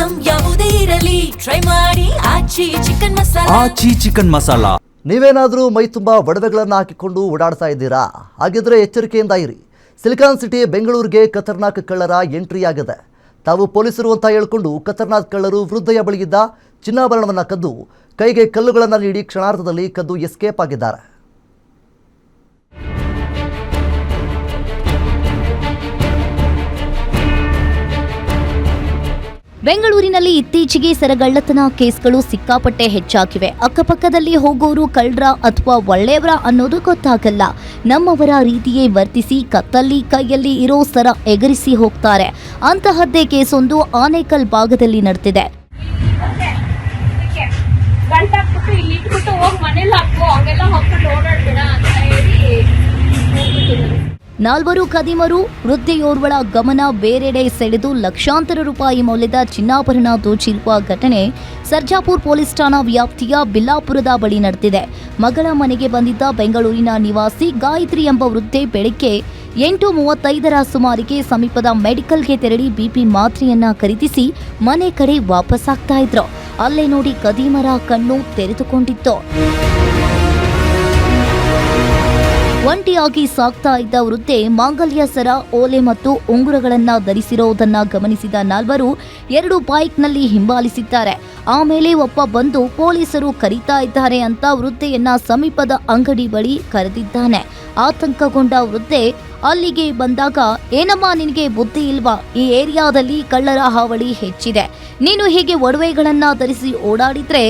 Item ಯಾವುದೇ ಇರಲಿ try ಮಾಡಿ ಆಚಿ ಚಿಕನ್ ಮಸಾಲಾ. ನೀವೇನಾದರೂ ಮೈ ತುಂಬ ಒಡವೆಗಳನ್ನು ಹಾಕಿಕೊಂಡು ಓಡಾಡ್ತಾ ಇದ್ದೀರಾ? ಹಾಗಿದ್ರೆ ಎಚ್ಚರಿಕೆಯಿಂದ ಇರಿ. ಸಿಲಿಕಾನ್ ಸಿಟಿ ಬೆಂಗಳೂರಿಗೆ ಖತರ್ನಾಕ್ ಕಳ್ಳರ ಎಂಟ್ರಿ ಆಗಿದೆ. ತಾವು ಪೊಲೀಸರು ಅಂತ ಹೇಳಿಕೊಂಡು ಖತರ್ನಾಕ್ ಕಳ್ಳರು ವೃದ್ಧೆಯ ಬಳಿಯಿದ್ದ ಚಿನ್ನಾಭರಣವನ್ನು ಕದ್ದು ಕೈಗೆ ಕಲ್ಲುಗಳನ್ನು ನೀಡಿ ಕ್ಷಣಾರ್ಧದಲ್ಲಿ ಕದ್ದು ಎಸ್ಕೇಪ್ ಆಗಿದ್ದಾರೆ. ಬೆಂಗಳೂರಿನಲ್ಲಿ ಇತ್ತೀಚೆಗೆ ಸರಗಳ್ಳತನ ಕೇಸ್ಗಳು ಸಿಕ್ಕಾಪಟ್ಟೆ ಹೆಚ್ಚಾಗಿವೆ. ಅಕ್ಕಪಕ್ಕದಲ್ಲಿ ಹೋಗೋರು ಕಳ್ಳರ ಅಥವಾ ಒಳ್ಳೆಯವರ ಅನ್ನೋದು ಗೊತ್ತಾಗಲ್ಲ. ನಮ್ಮವರ ರೀತಿಯೇ ವರ್ತಿಸಿ ಕತ್ತಲ್ಲಿ ಕೈಯಲ್ಲಿ ಇರೋ ಸರ ಎಗರಿಸಿ ಹೋಗ್ತಾರೆ. ಅಂತಹದ್ದೇ ಕೇಸೊಂದು ಆನೇಕಲ್ ಭಾಗದಲ್ಲಿ ನಡೆದಿದೆ. ನಾಲ್ವರು ಖದೀಮರು ವೃದ್ಧೆಯೋರ್ವಳ ಗಮನ ಬೇರೆಡೆ ಸೆಳೆದು ಲಕ್ಷಾಂತರ ರೂಪಾಯಿ ಮೌಲ್ಯದ ಚಿನ್ನಾಭರಣ ದೋಚಿರುವ ಘಟನೆ ಸರ್ಜಾಪುರ ಪೊಲೀಸ್ ಠಾಣಾ ವ್ಯಾಪ್ತಿಯ ಬಿಲ್ಲಾಪುರದ ಬಳಿ ನಡೆದಿದೆ. ಮಗಳ ಮನೆಗೆ ಬಂದಿದ್ದ ಬೆಂಗಳೂರಿನ ನಿವಾಸಿ ಗಾಯತ್ರಿ ಎಂಬ ವೃದ್ಧೆ ಬೆಳಗ್ಗೆ 8:35 ಸುಮಾರಿಗೆ ಸಮೀಪದ ಮೆಡಿಕಲ್ಗೆ ತೆರಳಿ ಬಿಪಿ ಮಾತ್ರೆಯನ್ನ ಖರೀದಿಸಿ ಮನೆ ಕಡೆ ವಾಪಸ್ಸಾಗ್ತಾ ಇದ್ರು. ಅಲ್ಲೇ ನೋಡಿ ಖದೀಮರ ಕಣ್ಣು ತೆರೆದುಕೊಂಡಿತ್ತು. ಒಂಟಿಯಾಗಿ ಸಾಗ್ತಾ ಇದ್ದ ವೃದ್ಧೆ ಮಾಂಗಲ್ಯ ಸರ, ಓಲೆ ಮತ್ತು ಉಂಗುರಗಳನ್ನ ಧರಿಸಿರುವುದನ್ನ ಗಮನಿಸಿದ ನಾಲ್ವರು 2 ಬೈಕ್ನಲ್ಲಿ ಹಿಂಬಾಲಿಸಿದ್ದಾರೆ. ಆಮೇಲೆ ಒಬ್ಬ ಬಂದು ಪೊಲೀಸರು ಕರೀತಾ ಇದ್ದಾರೆ ಅಂತ ವೃದ್ಧೆಯನ್ನ ಸಮೀಪದ ಅಂಗಡಿ ಬಳಿ ಕರೆದಿದ್ದಾನೆ. ಆತಂಕಗೊಂಡ ವೃದ್ಧೆ ಅಲ್ಲಿಗೆ ಬಂದಾಗ, ಏನಮ್ಮ ನಿನಗೆ ಬುದ್ಧಿ ಇಲ್ವಾ? ಈ ಏರಿಯಾದಲ್ಲಿ ಕಳ್ಳರ ಹಾವಳಿ ಹೆಚ್ಚಿದೆ. ನೀನು ಹೀಗೆ ಒಡವೆಗಳನ್ನ ಧರಿಸಿ ಓಡಾಡಿದ್ರೆ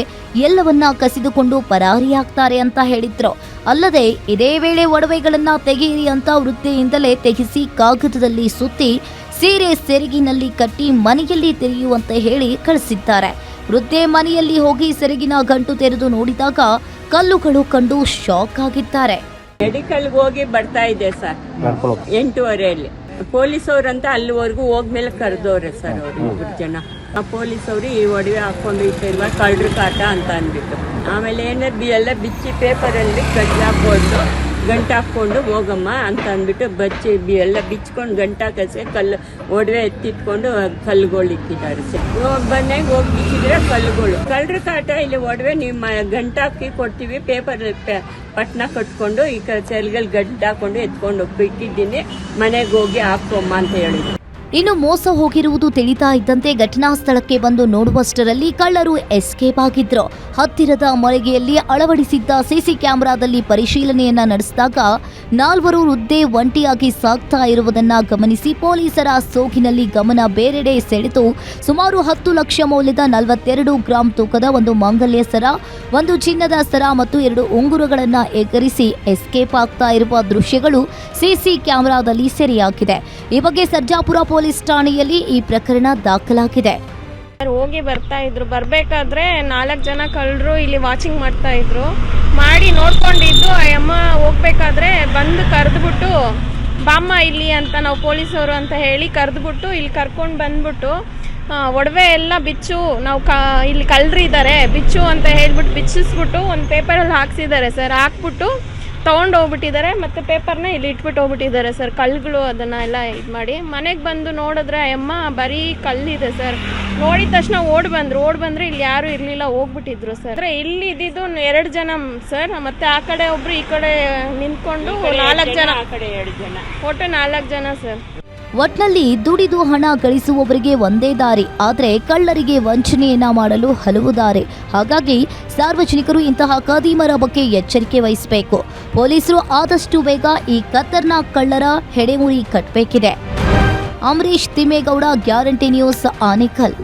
ಎಲ್ಲವನ್ನ ಕಸಿದುಕೊಂಡು ಪರಾರಿಯಾಗ್ತಾರೆ ಅಂತ ಹೇಳಿದ್ರು. ಅಲ್ಲದೆ ಇದೇ ವೇಳೆ ಒಡವೆಗಳನ್ನ ತೆಗೆಯಿರಿ ಅಂತ ವೃದ್ಧೆಯಿಂದಲೇ ತೆಗೆಸಿ ಕಾಗದದಲ್ಲಿ ಸುತ್ತಿ ಸೀರೆ ಸೆರಗಿನಲ್ಲಿ ಕಟ್ಟಿ ಮನೆಯಲ್ಲಿ ತೆರೆಯುವಂತೆ ಹೇಳಿ ಕಳಿಸಿದ್ದಾರೆ. ವೃದ್ಧೆ ಮನೆಯಲ್ಲಿ ಹೋಗಿ ಸೆರಗಿನ ಗಂಟು ತೆರೆದು ನೋಡಿದಾಗ ಕಲ್ಲುಗಳು ಕಂಡು ಶಾಕ್ ಆಗಿದ್ದಾರೆ. ಮೆಡಿಕಲ್ಗೆ ಹೋಗಿ ಬರ್ತಾ ಇದೆ ಸರ್ 8:30 ಪೊಲೀಸವ್ರಂತ ಅಲ್ಲಿವರೆಗೂ ಹೋಗ್ಮೇಲೆ ಕರೆದವ್ರೆ ಸರ್ ಅವರು 3 ಜನ. ಪೊಲೀಸವ್ರು ಈ ಒಡವೆ ಹಾಕೊಂಡು ಇಟ್ಟಿರುವ ಕಳ್ಳರ ಕಾಟ ಅಂತ ಅಂದ್ಬಿಟ್ಟು ಆಮೇಲೆ ಎಲ್ಲ ಬಿಚ್ಚಿ ಪೇಪರಲ್ಲಿ ಕಟ್ಟಿ ಹಾಕೊಂಡು ಗಂಟು ಹಾಕೊಂಡು ಹೋಗಮ್ಮ ಅಂತ ಅಂದ್ಬಿಟ್ಟು ಎಲ್ಲ ಬಿಚ್ಕೊಂಡು ಗಂಟು ಕಸೆ ಕಲ್ಲು ಒಡವೆ ಎತ್ತಿಟ್ಕೊಂಡು ಕಲ್ಲುಗಳು ಇಕ್ಕಿದ್ದಾರೆ ಸರ್. ಮನೆಗೆ ಹೋಗಿ ಬಿಚ್ಚಿದ್ರೆ ಕಲ್ಲುಗಳು ಕಳ್ಳರ ಕಾಟ. ಇಲ್ಲಿ ಒಡವೆ ನೀವು ಗಂಟು ಹಾಕಿ ಕೊಡ್ತೀವಿ, ಪೇಪರ್ ಪಟ್ನ ಕಟ್ಕೊಂಡು ಈ ಸೆಲ್ಗಲ್ಲಿ ಗಂಟು ಹಾಕೊಂಡು ಎತ್ಕೊಂಡು ಇಟ್ಟಿದ್ದೀನಿ, ಮನೆಗೆ ಹೋಗಿ ಹಾಕೊಮ್ಮ ಅಂತ ಹೇಳಿದ್ರು. ಇನ್ನು ಮೋಸ ಹೋಗಿರುವುದು ತಿಳಿತಾ ಇದ್ದಂತೆ ಘಟನಾ ಸ್ಥಳಕ್ಕೆ ಬಂದು ನೋಡುವಷ್ಟರಲ್ಲಿ ಕಳ್ಳರು ಎಸ್ಕೇಪ್ ಆಗಿದ್ರು. ಹತ್ತಿರದ ಮಳಿಗೆಯಲ್ಲಿ ಅಳವಡಿಸಿದ್ದ ಸಿಸಿ ಕ್ಯಾಮೆರಾದಲ್ಲಿ ಪರಿಶೀಲನೆಯನ್ನ ನಡೆಸಿದಾಗ ನಾಲ್ವರು ವೃದ್ಧೆ ಒಂಟಿಯಾಗಿ ಸಾಗ್ತಾ ಇರುವುದನ್ನ ಗಮನಿಸಿ ಪೊಲೀಸರ ಸೋಗಿನಲ್ಲಿ ಗಮನ ಬೇರೆಡೆ ಸೆಳೆದು ಸುಮಾರು 10 ಲಕ್ಷ ಮೌಲ್ಯದ 42 ಗ್ರಾಂ ತೂಕದ ಒಂದು ಮಾಂಗಲ್ಯ ಸರ, ಒಂದು ಚಿನ್ನದ ಸರ ಮತ್ತು 2 ಉಂಗುರಗಳನ್ನ ಎಗರಿಸಿ ಎಸ್ಕೇಪ್ ಆಗ್ತಾ ಇರುವ ದೃಶ್ಯಗಳು ಸಿಸಿ ಕ್ಯಾಮೆರಾದಲ್ಲಿ ಸೆರೆಯಾಗಿದೆ. ಈ ಬಗ್ಗೆ ಸರ್ಜಾಪುರ ಪೊಲೀಸ್ ಠಾಣೆಯಲ್ಲಿ ಈ ಪ್ರಕರಣ ದಾಖಲಾಗಿದೆ. ಹೋಗಿ ಬರ್ತಾ ಇದ್ರು, ಬರ್ಬೇಕಾದ್ರೆ 4 ಜನ ಕಳ್ಳರು ಇಲ್ಲಿ ವಾಚಿಂಗ್ ಮಾಡ್ತಾ ಇದ್ರು. ಮಾಡಿ ನೋಡ್ಕೊಂಡಿದ್ದು ಅಮ್ಮ ಹೋಗ್ಬೇಕಾದ್ರೆ ಬಂದು ಕರೆದ್ಬಿಟ್ಟು ಬಾಮ್ಮ ಇಲ್ಲಿ ಅಂತ, ನಾವು ಪೊಲೀಸವರು ಅಂತ ಹೇಳಿ ಕರೆದ್ಬಿಟ್ಟು ಇಲ್ಲಿ ಕರ್ಕೊಂಡು ಬಂದ್ಬಿಟ್ಟು ಒಡವೆ ಎಲ್ಲ ಬಿಚ್ಚು, ನಾವು ಇಲ್ಲಿ ಕಳ್ಳರಿದ್ದಾರೆ ಬಿಚ್ಚು ಅಂತ ಹೇಳ್ಬಿಟ್ಟು ಬಿಚ್ಚಿಸ್ಬಿಟ್ಟು ಒಂದು ಪೇಪರಲ್ಲಿ ಹಾಕ್ಸಿದ್ದಾರೆ ಸರ್. ಹಾಕ್ಬಿಟ್ಟು ತೊಗೊಂಡು ಹೋಗ್ಬಿಟ್ಟಿದ್ದಾರೆ. ಮತ್ತು ಪೇಪರ್ನ ಇಲ್ಲಿ ಇಟ್ಬಿಟ್ಟು ಹೋಗ್ಬಿಟ್ಟಿದ್ದಾರೆ ಸರ್. ಕಲ್ಲುಗಳು ಅದನ್ನು ಎಲ್ಲ ಇದು ಮಾಡಿ ಮನೆಗೆ ಬಂದು ನೋಡಿದ್ರೆ ಅಮ್ಮ ಬರೀ ಕಲ್ಲಿದೆ ಸರ್. ನೋಡಿದ ತಕ್ಷಣ ಓಡ್ ಬಂದ್ರೆ ಇಲ್ಲಿ ಯಾರು ಇರಲಿಲ್ಲ, ಹೋಗ್ಬಿಟ್ಟಿದ್ರು ಸರ್. ಇಲ್ಲಿ ಇದ್ದಿದ್ದು 2 ಜನ ಸರ್. ಮತ್ತು ಆ ಕಡೆ ಒಬ್ರು ಈ ಕಡೆ ನಿಂತ್ಕೊಂಡು 4 ಜನ, ಆ ಕಡೆ 2 ಜನ, ಒಟ್ಟು 4 ಜನ ಸರ್. ಒಟ್ನಲ್ಲಿ ದುಡಿದು ಹಣ ಗಳಿಸುವವರಿಗೆ ಒಂದೇ ದಾರಿ, ಆದರೆ ಕಳ್ಳರಿಗೆ ವಂಚನೆಯನ್ನ ಮಾಡಲು ಹಲವು ದಾರಿ. ಹಾಗಾಗಿ ಸಾರ್ವಜನಿಕರು ಇಂತಹ ಖದೀಮರ ಬಗ್ಗೆ ಎಚ್ಚರಿಕೆ ವಹಿಸಬೇಕು. ಪೊಲೀಸರು ಆದಷ್ಟು ಬೇಗ ಈ ಖತರ್ನಾಕ್ ಕಳ್ಳರ ಹೆಡೆಮುರಿ ಕಟ್ಟಬೇಕಿದೆ. Amarish Thimmegowda, guarantee news, Anekal.